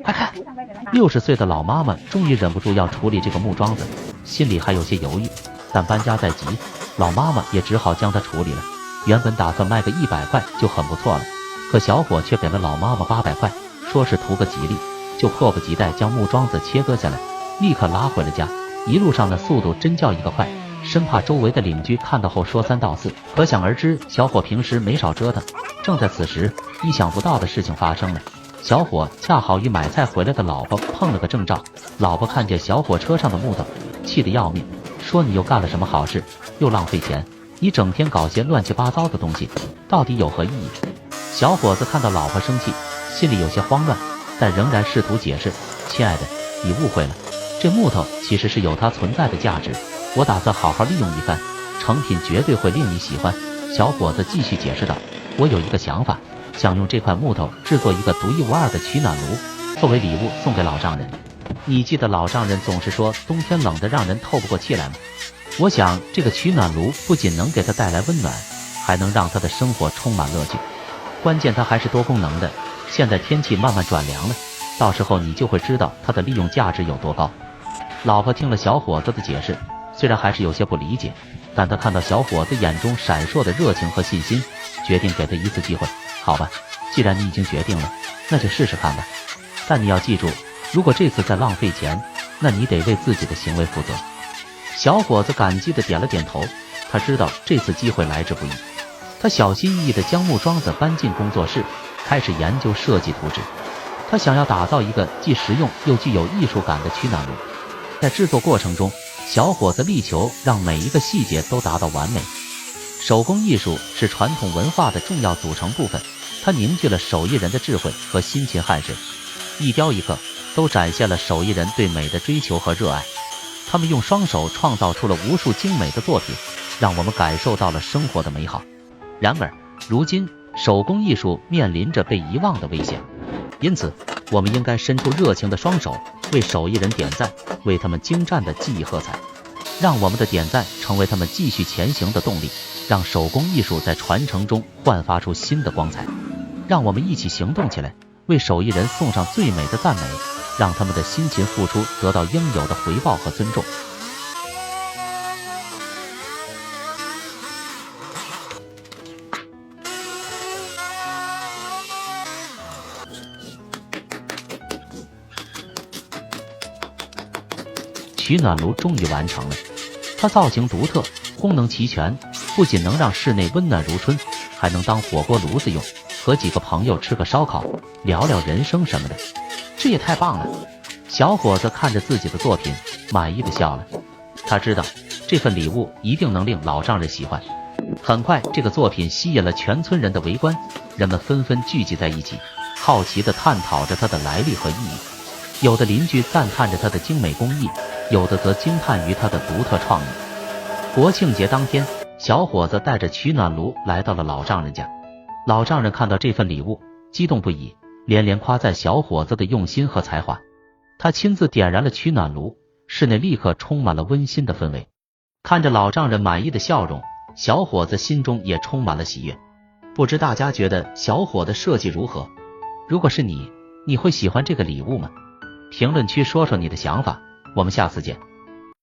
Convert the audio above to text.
快看！60岁的老妈妈终于忍不住要处理这个木桩子，心里还有些犹豫，但搬家在即，老妈妈也只好将它处理了。原本打算卖个100块就很不错了，可小伙却给了老妈妈800块，说是图个吉利，就迫不及待将木桩子切割下来，立刻拉回了家。一路上的速度真叫一个快，生怕周围的邻居看到后说3道4，可想而知，小伙平时没少折腾。正在此时，意想不到的事情发生了，小伙恰好与买菜回来的老婆碰了个正着。老婆看见小伙车上的木头，气得要命，说你又干了什么好事，又浪费钱，你整天搞些乱七八糟的东西，到底有何意义？小伙子看到老婆生气，心里有些慌乱，但仍然试图解释，亲爱的，你误会了，这木头其实是有它存在的价值，我打算好好利用一番，成品绝对会令你喜欢。小伙子继续解释道，我有一个想法，想用这块木头制作一个独一无二的取暖炉，作为礼物送给老丈人。你记得老丈人总是说冬天冷得让人透不过气来吗？我想这个取暖炉不仅能给他带来温暖，还能让他的生活充满乐趣。关键它还是多功能的，现在天气慢慢转凉了，到时候你就会知道它的利用价值有多高。老婆听了小伙子的解释，虽然还是有些不理解，但她看到小伙子眼中闪烁的热情和信心，决定给他一次机会。好吧，既然你已经决定了，那就试试看吧。但你要记住，如果这次再浪费钱，那你得为自己的行为负责。小伙子感激地点了点头，他知道这次机会来之不易。他小心翼翼地将木桩子搬进工作室，开始研究设计图纸。他想要打造一个既实用又具有艺术感的取暖炉。在制作过程中，小伙子力求让每一个细节都达到完美。手工艺术是传统文化的重要组成部分，它凝聚了手艺人的智慧和辛勤汗水，一雕一刻都展现了手艺人对美的追求和热爱。他们用双手创造出了无数精美的作品，让我们感受到了生活的美好。然而，如今手工艺术面临着被遗忘的危险，因此我们应该伸出热情的双手，为手艺人点赞，为他们精湛的技艺喝彩，让我们的点赞成为他们继续前行的动力，让手工艺术在传承中焕发出新的光彩。让我们一起行动起来，为手艺人送上最美的赞美，让他们的辛勤付出得到应有的回报和尊重。取暖炉终于完成了，它造型独特，功能齐全，不仅能让室内温暖如春，还能当火锅炉子用，和几个朋友吃个烧烤，聊聊人生什么的，这也太棒了。小伙子看着自己的作品，满意的笑了。他知道这份礼物一定能令老丈人喜欢。很快，这个作品吸引了全村人的围观，人们纷纷聚集在一起，好奇地探讨着它的来历和意义。有的邻居赞叹着它的精美工艺，有的则惊叹于它的独特创意。国庆节当天，小伙子带着取暖炉来到了老丈人家。老丈人看到这份礼物，激动不已，连连夸赞小伙子的用心和才华。他亲自点燃了取暖炉，室内立刻充满了温馨的氛围。看着老丈人满意的笑容，小伙子心中也充满了喜悦。不知大家觉得小伙的设计如何？如果是你，你会喜欢这个礼物吗？评论区说说你的想法，我们下次见。